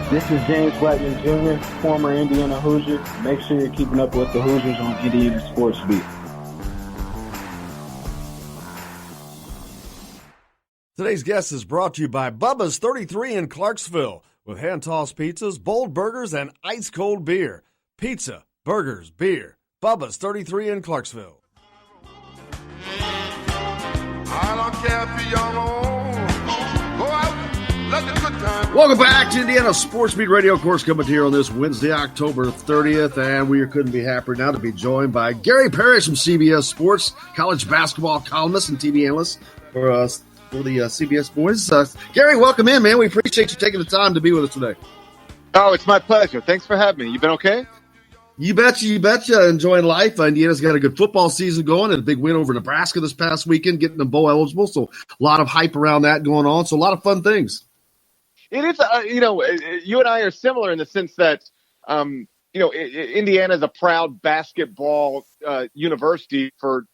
This is James Blackman Jr., former Indiana Hoosier. Make sure you're keeping up with the Hoosiers on Indiana Sports Beat. Today's guest is brought to you by Bubba's 33 in Clarksville with hand-tossed pizzas, bold burgers, and ice-cold beer. Pizza, burgers, beer. Bubba's 33 in Clarksville. I don't care if you're young. Go out, let the good time. Welcome back to Indiana Sports Beat Radio. Of course, coming here on this Wednesday, October 30th, and we couldn't be happier now to be joined by Gary Parrish from CBS Sports, college basketball columnist and TV analyst for the CBS Boys. Gary, welcome in, man. We appreciate you taking the time to be with us today. Oh, it's my pleasure. Thanks for having me. You been okay? You betcha. Enjoying life. Indiana's got a good football season going and a big win over Nebraska this past weekend, getting them bowl eligible. So a lot of hype around that going on. So a lot of fun things. It is, you and I are similar in the sense that, Indiana is a proud basketball university for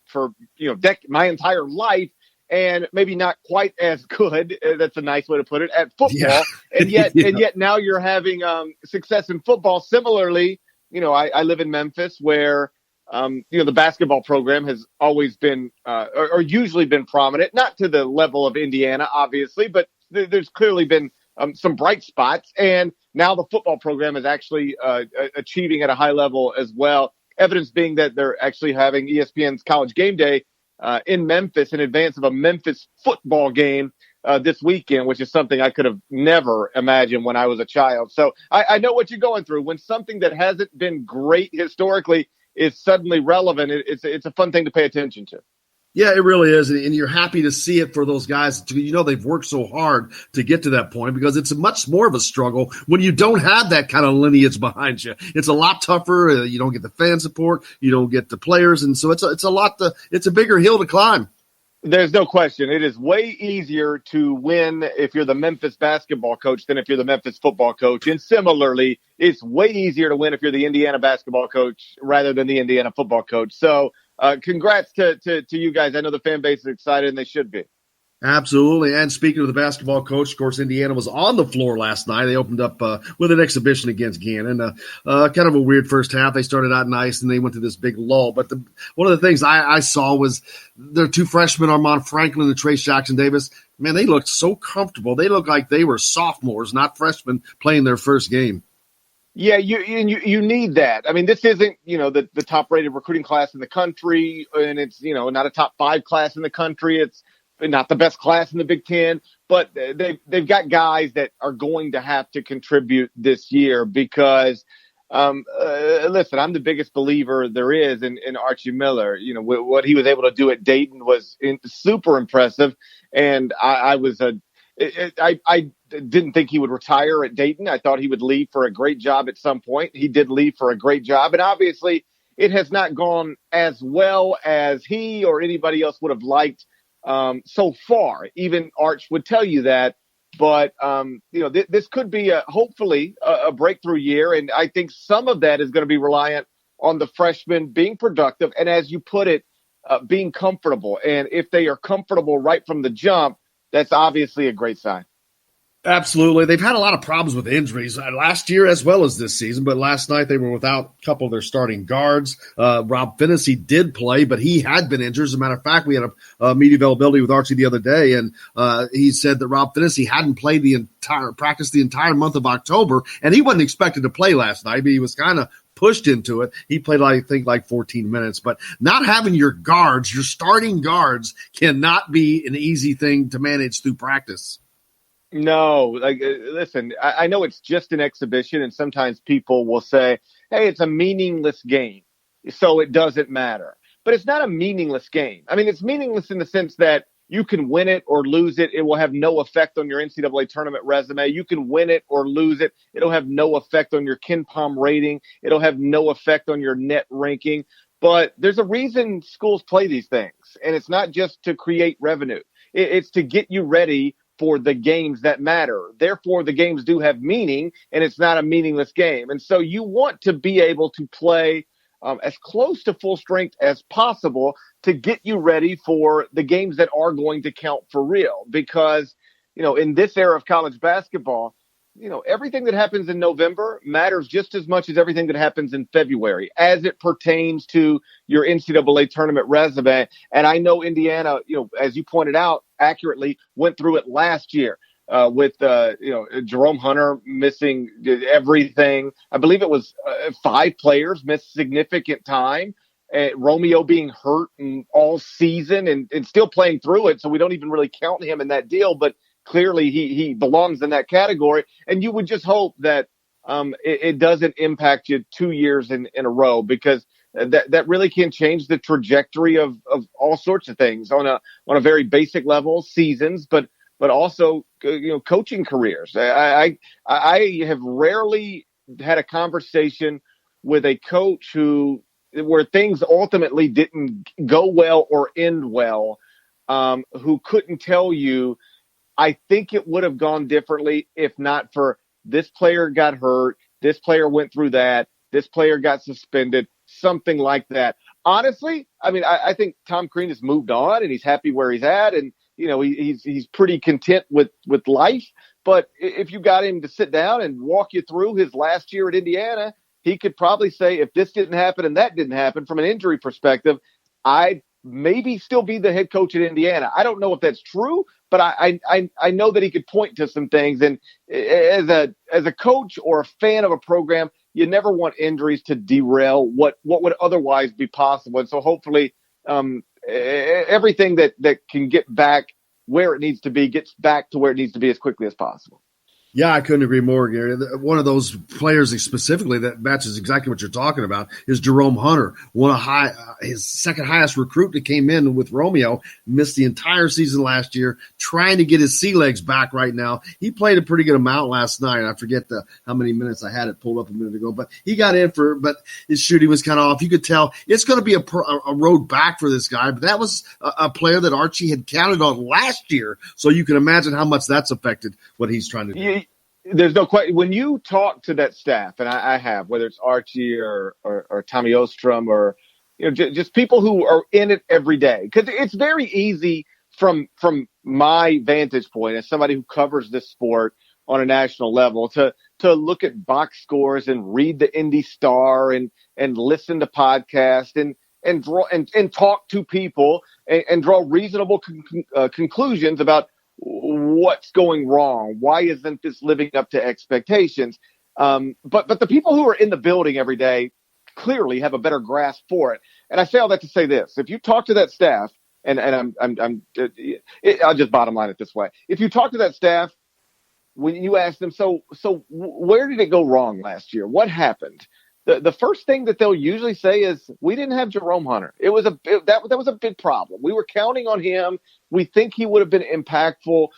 my entire life. And maybe not quite as good. That's a nice way to put it at football. Yeah. And yet now you're having success in football. Similarly, I live in Memphis where, the basketball program has always been or usually been prominent, not to the level of Indiana, obviously, but there's clearly been some bright spots. And now the football program is actually achieving at a high level as well. Evidence being that they're actually having ESPN's College Game Day in Memphis in advance of a Memphis football game this weekend, which is something I could have never imagined when I was a child. So I know what you're going through. When something that hasn't been great historically is suddenly relevant, it's a fun thing to pay attention to. Yeah, it really is. And you're happy to see it for those guys. They've worked so hard to get to that point because it's much more of a struggle when you don't have that kind of lineage behind you. It's a lot tougher. You don't get the fan support. You don't get the players. And so it's a bigger hill to climb. There's no question. It is way easier to win if you're the Memphis basketball coach than if you're the Memphis football coach. And similarly, it's way easier to win if you're the Indiana basketball coach rather than the Indiana football coach. So congrats to you guys. I know the fan base is excited, and they should be. Absolutely. And speaking of the basketball coach, of course, Indiana was on the floor last night. They opened up with an exhibition against Gannon. Kind of a weird first half. They started out nice, and they went to this big lull. But one of the things I saw was their two freshmen, Armand Franklin and Trace Jackson-Davis. Man, they looked so comfortable. They looked like they were sophomores, not freshmen, playing their first game. Yeah, you need that. I mean, this isn't, the top-rated recruiting class in the country, and it's, not a top 5 class in the country. It's not the best class in the Big Ten, but they've got guys that are going to have to contribute this year because, listen, I'm the biggest believer there is in Archie Miller. What he was able to do at Dayton was super impressive, and I didn't think he would retire at Dayton. I thought he would leave for a great job at some point. He did leave for a great job, and obviously it has not gone as well as he or anybody else would have liked so far. Even Arch would tell you that. But, this could be hopefully a breakthrough year. And I think some of that is going to be reliant on the freshmen being productive. And as you put it, being comfortable. And if they are comfortable right from the jump, that's obviously a great sign. Absolutely. They've had a lot of problems with injuries last year as well as this season, but last night they were without a couple of their starting guards. Rob Finney did play, but he had been injured. As a matter of fact, we had a media availability with Archie the other day, and he said that Rob Finney hadn't played the entire month of October, and he wasn't expected to play last night, but he was kind of pushed into it. He played, I think, like 14 minutes. But not having your starting guards, cannot be an easy thing to manage through practice. No, listen, I know it's just an exhibition, and sometimes people will say, hey, it's a meaningless game, so it doesn't matter. But it's not a meaningless game. I mean, it's meaningless in the sense that you can win it or lose it. It will have no effect on your NCAA tournament resume. You can win it or lose it. It'll have no effect on your KenPom rating. It'll have no effect on your net ranking. But there's a reason schools play these things, and it's not just to create revenue. It's to get you ready for the games that matter. Therefore, the games do have meaning, and it's not a meaningless game. And so you want to be able to play as close to full strength as possible to get you ready for the games that are going to count for real. Because, in this era of college basketball, everything that happens in November matters just as much as everything that happens in February as it pertains to your NCAA tournament resume. And I know Indiana, as you pointed out accurately, went through it last year with Jerome Hunter missing everything. I believe it was 5 players missed significant time. Romeo being hurt all season and still playing through it. So we don't even really count him in that deal, but clearly he belongs in that category. And you would just hope that it doesn't impact you 2 years in a row, because that really can change the trajectory of all sorts of things on a very basic level, seasons, but also, coaching careers. I have rarely had a conversation with a coach where things ultimately didn't go well or end well, who couldn't tell you, I think it would have gone differently if not for this player got hurt, this player went through that, this player got suspended, something like that. Honestly, I think Tom Crean has moved on and he's happy where he's at, and he's pretty content with life. But if you got him to sit down and walk you through his last year at Indiana, he could probably say, if this didn't happen and that didn't happen from an injury perspective, I'd maybe still be the head coach at Indiana. I don't know if that's true, but I know that he could point to some things. And as a coach or a fan of a program, you never want injuries to derail what would otherwise be possible. And so hopefully everything that can get back where it needs to be gets back to where it needs to be as quickly as possible. Yeah, I couldn't agree more, Gary. One of those players specifically that matches exactly what you're talking about is Jerome Hunter, his second highest recruit that came in with Romeo, missed the entire season last year, trying to get his sea legs back right now. He played a pretty good amount last night. I forget how many minutes. I had it pulled up a minute ago, but he got in but his shooting was kind of off. You could tell it's going to be a road back for this guy, but that was a player that Archie had counted on last year, so you can imagine how much that's affected what he's trying to do. There's no question. When you talk to that staff, and I have, whether it's Archie or Tommy Ostrom or just people who are in it every day, because it's very easy from my vantage point as somebody who covers this sport on a national level to look at box scores and read the Indy Star and listen to podcasts and draw and talk to people and draw reasonable conclusions about what's going wrong. Why isn't this living up to expectations? But the people who are in the building every day clearly have a better grasp for it. And I say all that to say this: if you talk to that staff, and I'll just bottom line it this way: if you talk to that staff, when you ask them, so where did it go wrong last year? What happened? The first thing that they'll usually say is, we didn't have Jerome Hunter. That was a big problem. We were counting on him. We think he would have been impactful.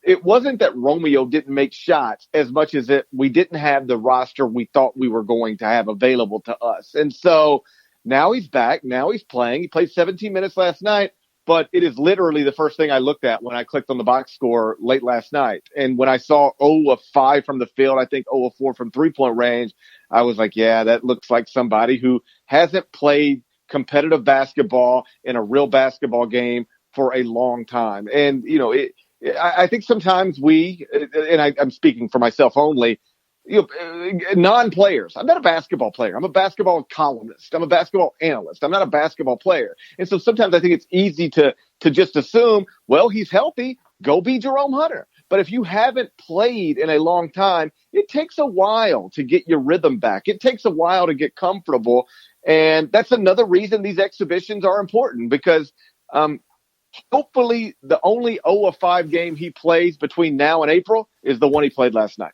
It wasn't that Romeo didn't make shots as much as we didn't have the roster we thought we were going to have available to us. And so now he's back. Now he's playing. He played 17 minutes last night, but it is literally the first thing I looked at when I clicked on the box score late last night. And when I saw 0 of 5 from the field, I think 0 of 4 from 3-point range, I was like, yeah, that looks like somebody who hasn't played competitive basketball in a real basketball game for a long time. And, I think sometimes I'm speaking for myself only, non-players. I'm not a basketball player. I'm a basketball columnist. I'm a basketball analyst. I'm not a basketball player. And so sometimes I think it's easy to just assume, well, he's healthy, go be Jerome Hunter. But if you haven't played in a long time, it takes a while to get your rhythm back. It takes a while to get comfortable. And that's another reason these exhibitions are important, because hopefully the only 0 of 5 game he plays between now and April is the one he played last night.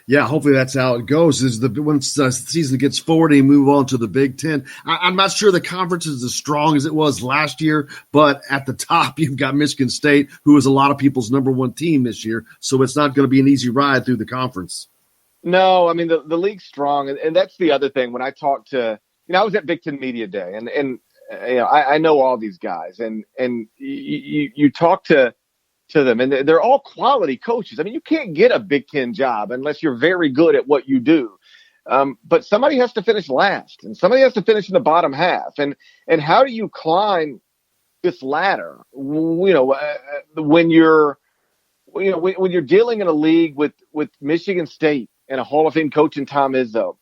Yeah, hopefully that's how it goes. Once the season gets forward and you move on to the Big Ten. I'm not sure the conference is as strong as it was last year, but at the top you've got Michigan State, who is a lot of people's number one team this year. So it's not going to be an easy ride through the conference. No, the league's strong, and that's the other thing. When I talked to, I was at Big Ten Media Day, and I know all these guys, and you talk to them, and they're all quality coaches. You can't get a Big Ten job unless you're very good at what you do. But somebody has to finish last, and somebody has to finish in the bottom half. And how do you climb this ladder? When you're when you're dealing in a league with Michigan State and a Hall of Fame coach in Tom Izzo,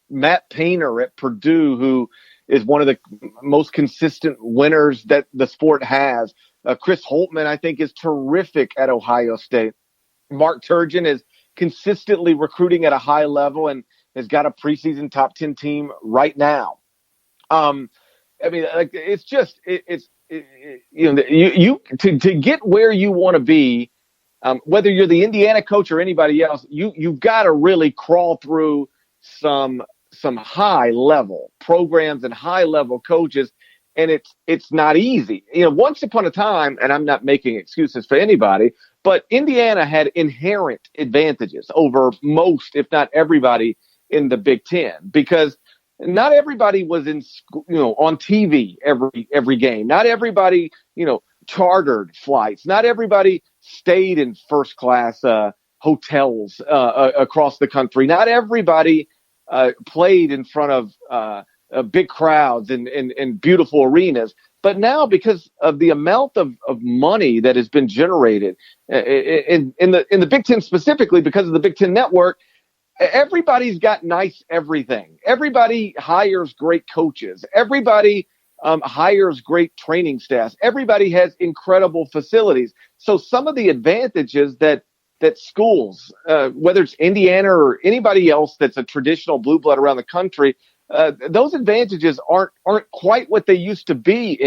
Matt Painter at Purdue, who is one of the most consistent winners that the sport has. Chris Holtman, I think, is terrific at Ohio State. Mark Turgeon is consistently recruiting at a high level and has got a preseason top 10 team right now. It's just to get where you want to be, whether you're the Indiana coach or anybody else, you've got to really crawl through some high level programs and high level coaches. And it's not easy. Once upon a time, and I'm not making excuses for anybody, but Indiana had inherent advantages over most, if not everybody, in the Big Ten, because not everybody was on TV every game. Not everybody, chartered flights. Not everybody stayed in first class hotels across the country. Not everybody played in front of big crowds and beautiful arenas. But now, because of the amount of money that has been generated in the Big Ten specifically, because of the Big Ten network, everybody's got nice everything. Everybody hires great coaches. Everybody hires great training staffs. Everybody has incredible facilities. So some of the advantages that schools, whether it's Indiana or anybody else that's a traditional blue blood around the country, those advantages aren't quite what they used to be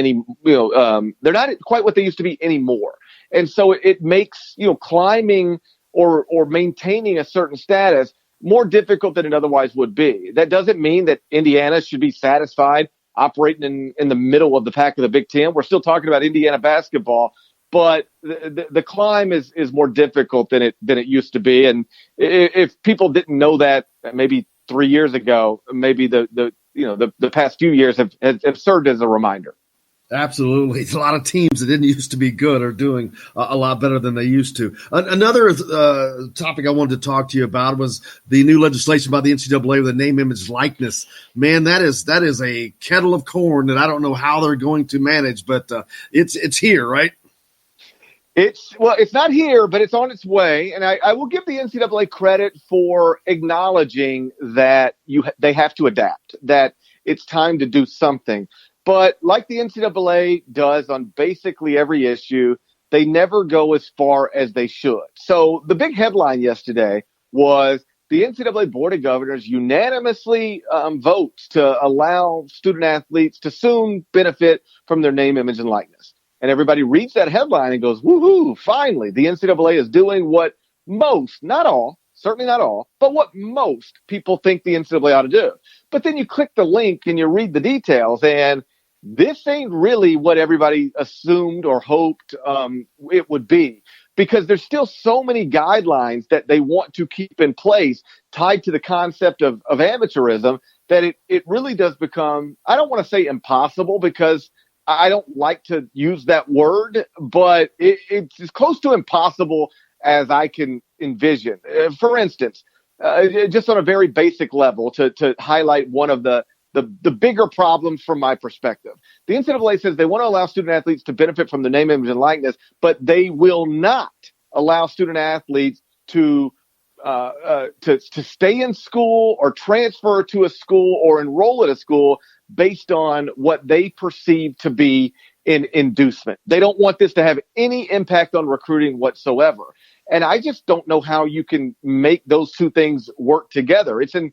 they're not quite what they used to be anymore. And so it makes, climbing or maintaining a certain status more difficult than it otherwise would be. That doesn't mean that Indiana should be satisfied operating in the middle of the pack of the Big Ten. We're still talking about Indiana basketball, but the climb is more difficult than it used to be. And if people didn't know that maybe 3 years ago, maybe the past few years have served as a reminder. Absolutely. It's a lot of teams that didn't used to be good are doing a lot better than they used to. Another topic I wanted to talk to you about was the new legislation by the NCAA with the name, image, likeness. Man, that is a kettle of corn that I don't know how they're going to manage, but it's here, right? It's not here, but it's on its way. And I will give the NCAA credit for acknowledging that they have to adapt, that it's time to do something. But like the NCAA does on basically every issue, they never go as far as they should. So the big headline yesterday was the NCAA Board of Governors unanimously votes to allow student athletes to soon benefit from their name, image, and likeness. And everybody reads that headline and goes, woohoo, finally, the NCAA is doing what most, not all, certainly not all, but what most people think the NCAA ought to do. But then you click the link and you read the details, and this ain't really what everybody assumed or hoped it would be, because there's still so many guidelines that they want to keep in place tied to the concept of amateurism that it really does become, I don't want to say impossible, because I don't like to use that word, but it's as close to impossible as I can envision. For instance, just on a very basic level, to highlight one of the bigger problems from my perspective. The NCAA says they want to allow student athletes to benefit from the name, image, and likeness, but they will not allow student athletes to stay in school or transfer to a school or enroll at a school based on what they perceive to be an inducement. They don't want this to have any impact on recruiting whatsoever. And I just don't know how you can make those two things work together. It's an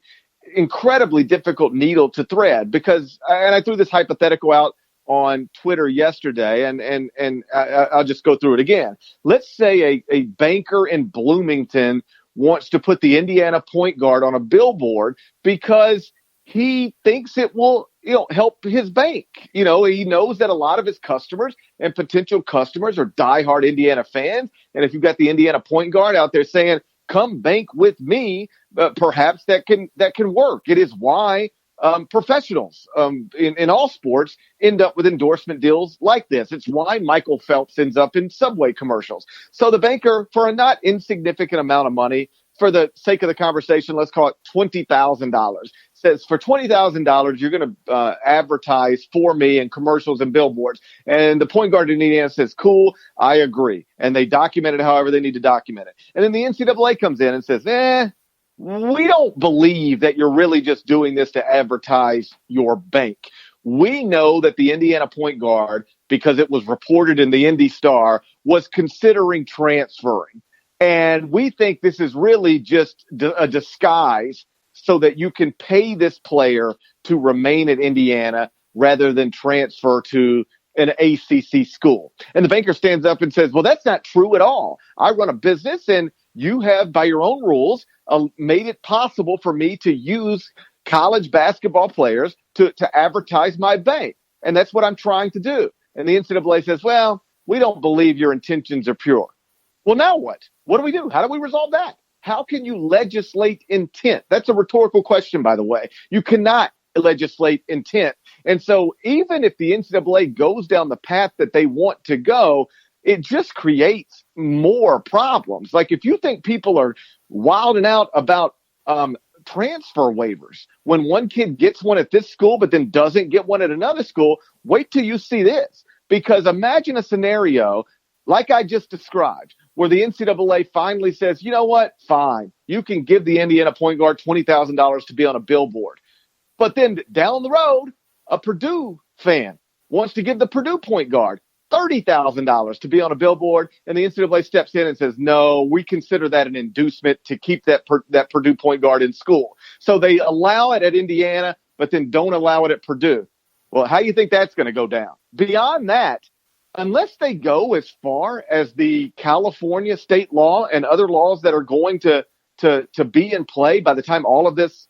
incredibly difficult needle to thread, because, and I threw this hypothetical out on Twitter yesterday, and I'll just go through it again. Let's say a banker in Bloomington wants to put the Indiana point guard on a billboard because he thinks it will, help his bank. He knows that a lot of his customers and potential customers are diehard Indiana fans. And if you've got the Indiana point guard out there saying, come bank with me, perhaps that can work. It is why professionals in all sports end up with endorsement deals like this. It's why Michael Phelps ends up in Subway commercials. So the banker, for a not insignificant amount of money, for the sake of the conversation, let's call it $20,000, says for $20,000, you're going to advertise for me in commercials and billboards. And the point guard in Indiana says, cool, I agree. And they document it however they need to document it. And then the NCAA comes in and says, we don't believe that you're really just doing this to advertise your bank. We know that the Indiana point guard, because it was reported in the Indy Star, was considering transferring. And we think this is really just a disguise so that you can pay this player to remain at Indiana rather than transfer to an ACC school. And the banker stands up and says, well, that's not true at all. I run a business, and you have, by your own rules, made it possible for me to use college basketball players to advertise my bank. And that's what I'm trying to do. And the NCAA says, well, we don't believe your intentions are pure. Well, now what? What do we do? How do we resolve that? How can you legislate intent? That's a rhetorical question, by the way. You cannot legislate intent. And so even if the NCAA goes down the path that they want to go, it just creates more problems. Like if you think people are wilding out about transfer waivers, when one kid gets one at this school but then doesn't get one at another school, wait till you see this. Because imagine a scenario like I just described, where the NCAA finally says, you know what, fine, you can give the Indiana point guard $20,000 to be on a billboard. But then down the road, a Purdue fan wants to give the Purdue point guard $30,000 to be on a billboard, and the NCAA steps in and says, no, we consider that an inducement to keep that Purdue point guard in school. So they allow it at Indiana, but then don't allow it at Purdue. Well, how do you think that's going to go down? Beyond that, unless they go as far as the California state law and other laws that are going to be in play by the time all of this,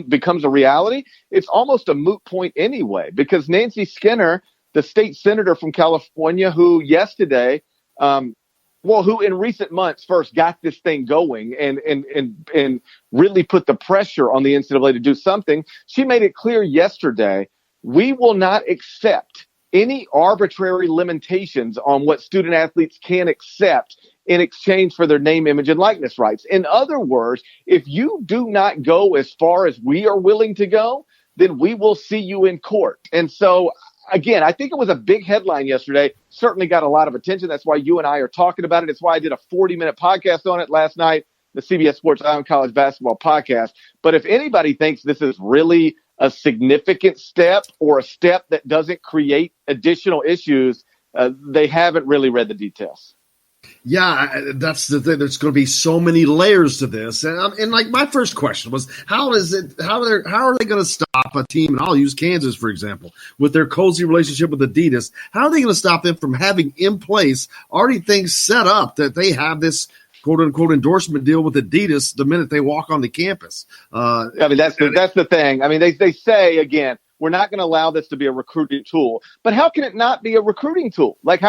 becomes a reality, it's almost a moot point anyway, because Nancy Skinner, the state senator from California, who yesterday, who in recent months first got this thing going and really put the pressure on the NCAA to do something, she made it clear yesterday, we will not accept any arbitrary limitations on what student athletes can accept in exchange for their name, image, and likeness rights. In other words, if you do not go as far as we are willing to go, then we will see you in court. And so, again, I think it was a big headline yesterday, certainly got a lot of attention. That's why you and I are talking about it. It's why I did a 40-minute podcast on it last night, the CBS Sports Eye on College Basketball podcast. But if anybody thinks this is really a significant step or a step that doesn't create additional issues, they haven't really read the details. Yeah, that's the thing. There's going to be so many layers to this, and like my first question was, how are they going to stop a team? And I'll use Kansas for example, with their cozy relationship with Adidas. How are they going to stop them from having in place already things set up that they have this quote unquote endorsement deal with Adidas the minute they walk on the campus? I mean, that's the thing. I mean, they say again, we're not going to allow this to be a recruiting tool, but how can it not be a recruiting tool? Like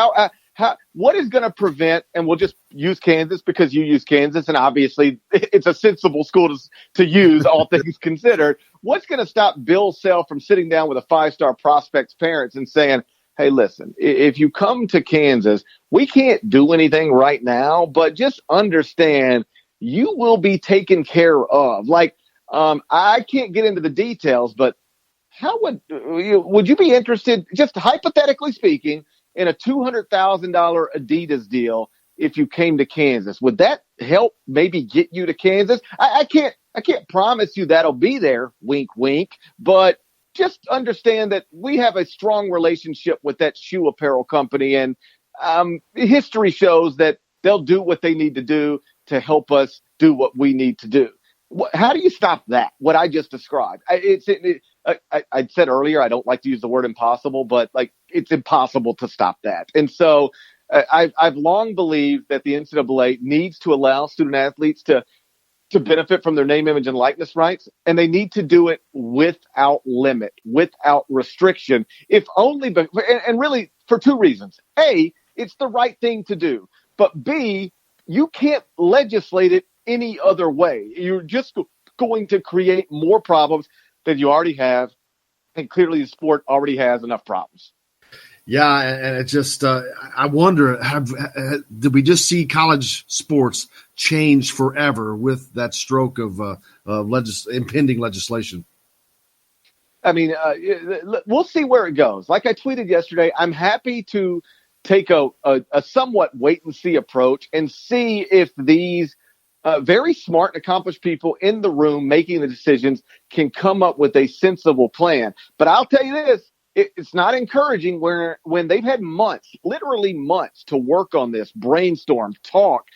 what is going to prevent, and we'll just use Kansas because you use Kansas, and obviously it's a sensible school to use, all things considered. What's going to stop Bill Self from sitting down with a five-star prospect's parents and saying, hey, listen, if you come to Kansas, we can't do anything right now, but just understand you will be taken care of. Like, I can't get into the details, but how would you be interested, just hypothetically speaking, in a $200,000 Adidas deal if you came to Kansas? Would that help maybe get you to Kansas? I can't promise you that'll be there, wink, wink, but just understand that we have a strong relationship with that shoe apparel company, and history shows that they'll do what they need to do to help us do what we need to do. How do you stop that? What I just described. I said earlier, I don't like to use the word impossible, but like it's impossible to stop that. And so I've long believed that the NCAA needs to allow student athletes to benefit from their name, image, and likeness rights, and they need to do it without limit, without restriction, if only, and really for two reasons. A, it's the right thing to do, but B, you can't legislate it any other way. You're just going to create more problems than you already have, and clearly the sport already has enough problems. Yeah, and it just I wonder, did we just see college sports change forever with that stroke of impending legislation? I mean, we'll see where it goes. Like I tweeted yesterday, I'm happy to take a somewhat wait and see approach and see if these very smart and accomplished people in the room making the decisions can come up with a sensible plan. But I'll tell you this, it's not encouraging when they've had months, literally months, to work on this, brainstorm, talk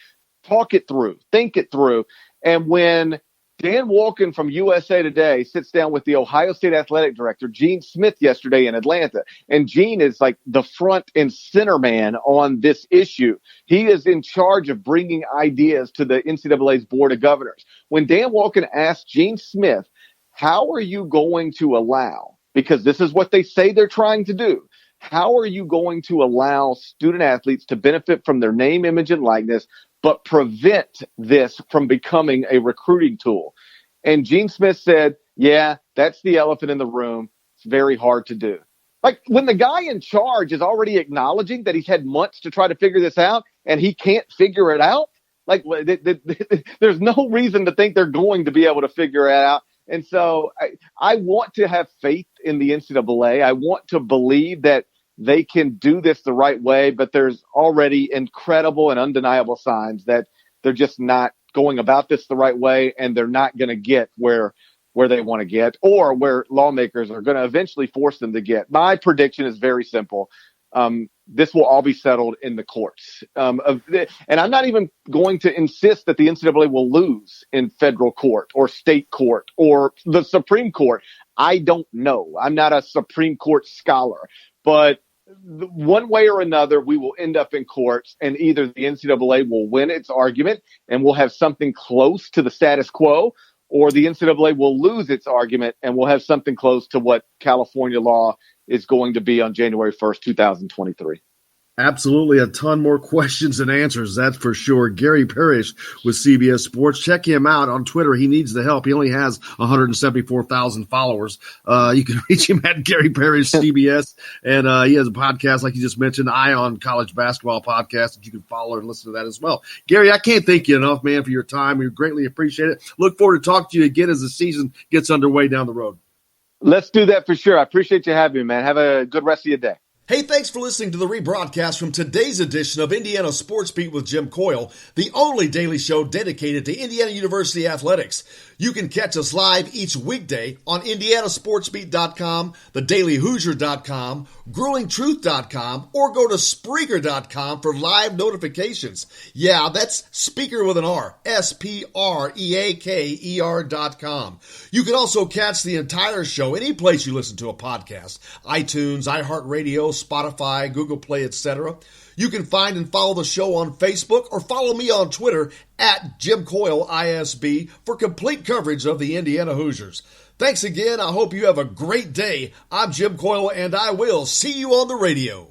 it through, think it through. And when Dan Wolken from USA Today sits down with the Ohio State athletic director, Gene Smith, yesterday in Atlanta. And Gene is like the front and center man on this issue. He is in charge of bringing ideas to the NCAA's Board of Governors. When Dan Wolken asked Gene Smith, how are you going to allow, because this is what they say they're trying to do, how are you going to allow student athletes to benefit from their name, image, and likeness, but prevent this from becoming a recruiting tool? And Gene Smith said, yeah, that's the elephant in the room. It's very hard to do. Like, when the guy in charge is already acknowledging that he's had months to try to figure this out and he can't figure it out, like, there's no reason to think they're going to be able to figure it out. And so I want to have faith in the NCAA. I want to believe that they can do this the right way, but there's already incredible and undeniable signs that they're just not going about this the right way, and they're not going to get where they want to get, or where lawmakers are going to eventually force them to get. My prediction is very simple. This will all be settled in the courts. And I'm not even going to insist that the NCAA will lose in federal court or state court or the Supreme Court. I don't know. I'm not a Supreme Court scholar, but one way or another, we will end up in courts, and either the NCAA will win its argument and we'll have something close to the status quo, or the NCAA will lose its argument and we'll have something close to what California law is going to be on January 1st, 2023. Absolutely. A ton more questions and answers, that's for sure. Gary Parrish with CBS Sports. Check him out on Twitter. He needs the help. He only has 174,000 followers. You can reach him at Gary Parrish CBS. And he has a podcast, like you just mentioned, Ion College Basketball Podcast, that you can follow and listen to that as well. Gary, I can't thank you enough, man, for your time. We greatly appreciate it. Look forward to talking to you again as the season gets underway down the road. Let's do that for sure. I appreciate you having me, man. Have a good rest of your day. Hey, thanks for listening to the rebroadcast from today's edition of Indiana Sports Beat with Jim Coyle, the only daily show dedicated to Indiana University athletics. You can catch us live each weekday on IndianaSportsBeat.com, TheDailyHoosier.com, GruelingTruth.com, or go to Spreaker.com for live notifications. Yeah, that's speaker with an R, SPREAKER.com. You can also catch the entire show any place you listen to a podcast, iTunes, iHeartRadio, Spotify, Google Play, etc. You can find and follow the show on Facebook, or follow me on Twitter at Jim Coyle ISB for complete coverage of the Indiana Hoosiers. Thanks again. I hope you have a great day. I'm Jim Coyle, and I will see you on the radio.